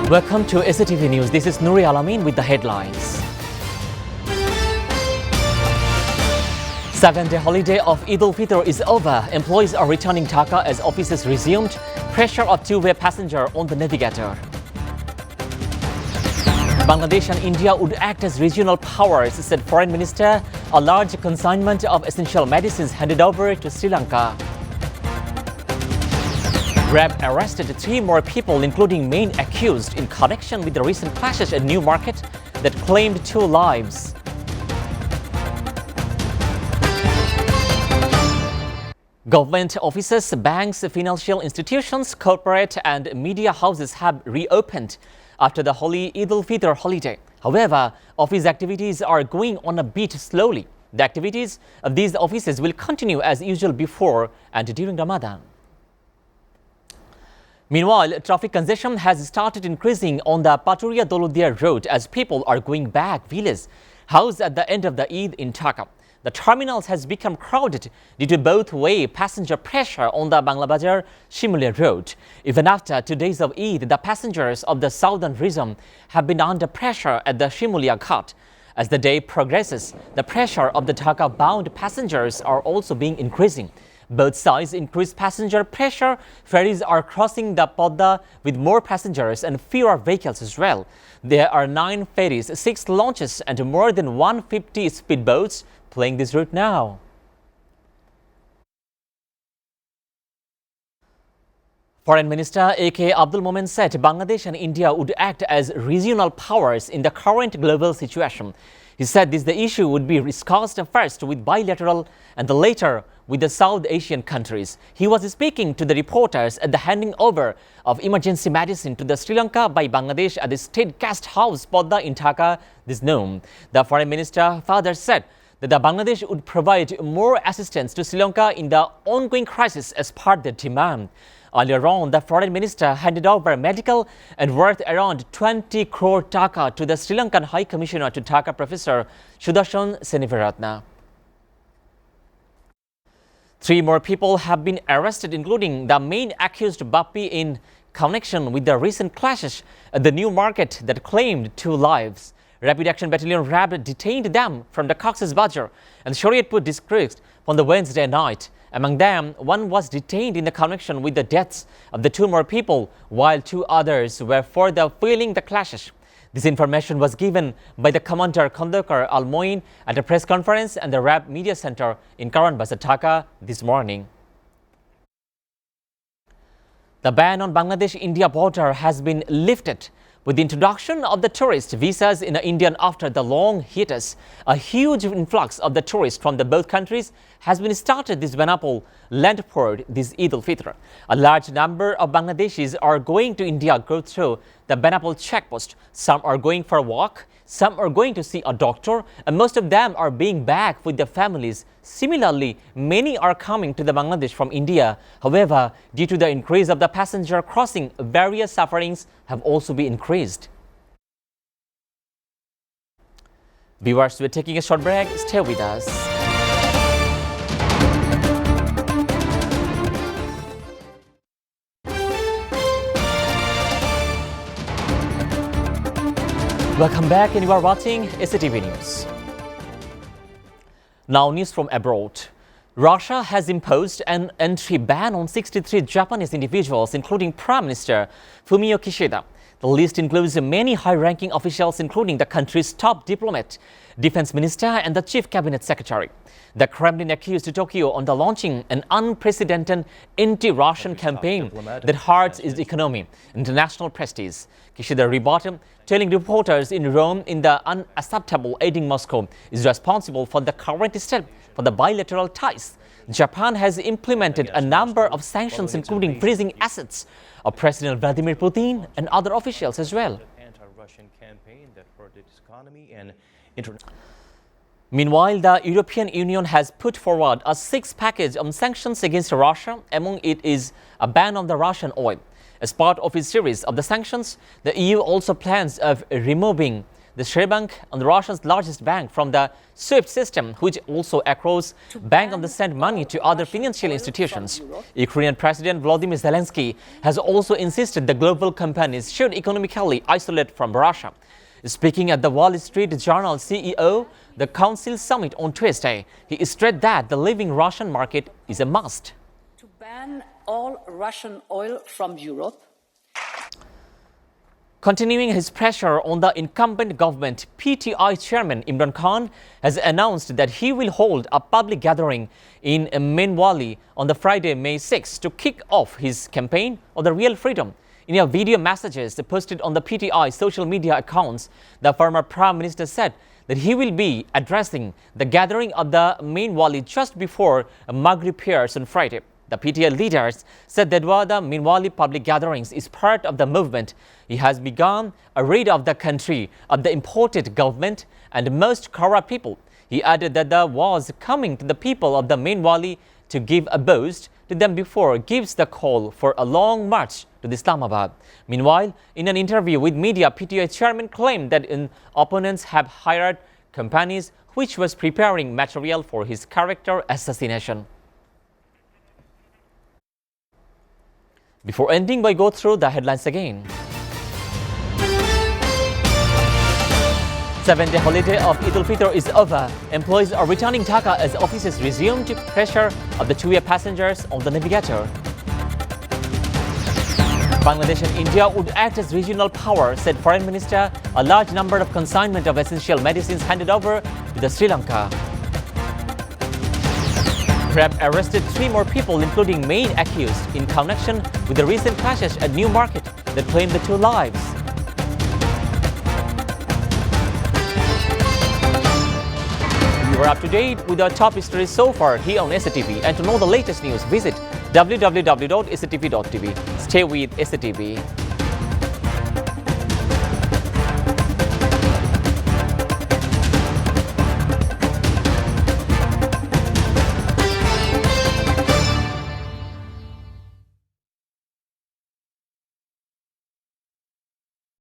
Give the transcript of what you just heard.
Welcome to SATV News. This is Nuri Alamin with the headlines. Second-day holiday of Eid al-Fitr is over. Employees are returning Dhaka as offices resumed. Pressure of two-way passenger on the navigator. Bangladesh and India would act as regional powers, said Foreign Minister. A large consignment of essential medicines handed over to Sri Lanka. RAB arrested 3 more people, including main accused, in connection with the recent clashes at New Market that claimed 2 lives. Government offices, banks, financial institutions, corporate and media houses have reopened after the holy Eid al-Fitr holiday. However, office activities are going on a bit slowly. The activities of these offices will continue as usual before and during Ramadan. Meanwhile, traffic congestion has started increasing on the Paturia-Doludia road as people are going back village housed at the end of the Eid in Dhaka. The terminals has become crowded due to both-way passenger pressure on the Bangla Bazaar-Shimulia road. Even after 2 days of Eid, the passengers of the southern region have been under pressure at the Shimulia Ghat. As the day progresses, the pressure of the Dhaka-bound passengers are also being increasing. Both sides increase passenger pressure. Ferries are crossing the Podda with more passengers and fewer vehicles as well. There are 9 ferries, 6 launches and more than 150 speedboats playing this route now. Foreign Minister A.K. Abdul Momen said Bangladesh and India would act as regional powers in the current global situation. He said the issue would be discussed first with bilateral and later with the South Asian countries. He was speaking to the reporters at the handing over of emergency medicine to the Sri Lanka by Bangladesh at the State Guest House Podda in Dhaka this noon. The Foreign Minister further said that the Bangladesh would provide more assistance to Sri Lanka in the ongoing crisis as part of the demand. Earlier on, the Foreign Minister handed over medical and worth around 20 crore Dhaka to the Sri Lankan High Commissioner to Dhaka, Professor Sudarshan Seneviratne. 3 more people have been arrested, including the main accused Bappi, in connection with the recent clashes at the New Market that claimed 2 lives. Rapid Action Battalion RAB detained them from the Cox's Bazar and Shariatpur districts on the Wednesday night. Among them, 1 was detained in the connection with the deaths of the 2 more people, while 2 others were further fueling the clashes. This information was given by the Commander Khandakar Al Moin at a press conference at the RAB Media Center in Karan Bazar, Dhaka this morning. The ban on Bangladesh-India border has been lifted with the introduction of the tourist visas in India after the long hiatus. A huge influx of the tourists from the both countries has been started this Benapole land port this Eid al-Fitr. A large number of Bangladeshis are going to India go through the Benapole checkpost. Some are going for a walk, some are going to see a doctor, and most of them are being back with their families. Similarly, many are coming to the Bangladesh from India. However, due to the increase of the passenger crossing, various sufferings have also been increased. Viewers, we're taking a short break. Stay with us. Welcome back, and you are watching SATV News. Now, news from abroad. Russia has imposed an entry ban on 63 Japanese individuals, including Prime Minister Fumio Kishida. The list includes many high-ranking officials, including the country's top diplomat, defense minister, and the chief cabinet secretary. The Kremlin accused Tokyo on the launching an unprecedented anti-Russian campaign that hurts its economy and international prestige. Kishida rebutted, telling reporters in Rome in the unacceptable aiding Moscow is responsible for the current state for the bilateral ties. Japan has implemented a number of sanctions, including freezing assets of President Vladimir Putin and other officials as well. Meanwhile, the European Union has put forward a 6th package on sanctions against Russia. Among it is a ban on the Russian oil. As part of its series of the sanctions, the EU also plans of removing the Sberbank on Russia's largest bank from the SWIFT system, which also across bank on the send money to other financial institutions. Ukrainian President Volodymyr Zelensky has also insisted the global companies should economically isolate from Russia. Speaking at the Wall Street Journal CEO, the Council Summit on Tuesday, he stressed that the living Russian market is a must. To ban all Russian oil from Europe. Continuing his pressure on the incumbent government, PTI chairman Imran Khan has announced that he will hold a public gathering in Menwali on the Friday, May 6, to kick off his campaign of the real freedom. In a video messages posted on the PTI social media accounts, the former Prime Minister said that he will be addressing the gathering of the Menwali just before Maghrib prayers on Friday. The PTI leaders said that while the Menwali public gatherings is part of the movement, he has begun a raid of the country of the imported government and most corrupt people. He added that the was coming to the people of the Menwali to give a boost to them before gives the call for a long march to Islamabad. Meanwhile, in an interview with media, PTI chairman claimed that opponents have hired companies which was preparing material for his character assassination. Before ending, we go through the headlines again. 7-day holiday of Eid al-Fitr is over. Employees are returning Dhaka as offices resumed pressure of the two-way passengers on the navigator. Bangladesh and India would act as regional power, said Foreign Minister. A large number of consignment of essential medicines handed over to the Sri Lanka. Grab arrested 3 more people, including main accused, in connection with the recent clashes at New Market that claimed the 2 lives. You are up to date with our top stories so far here on SATV. And to know the latest news, visit www.satv.tv. Stay with SATV.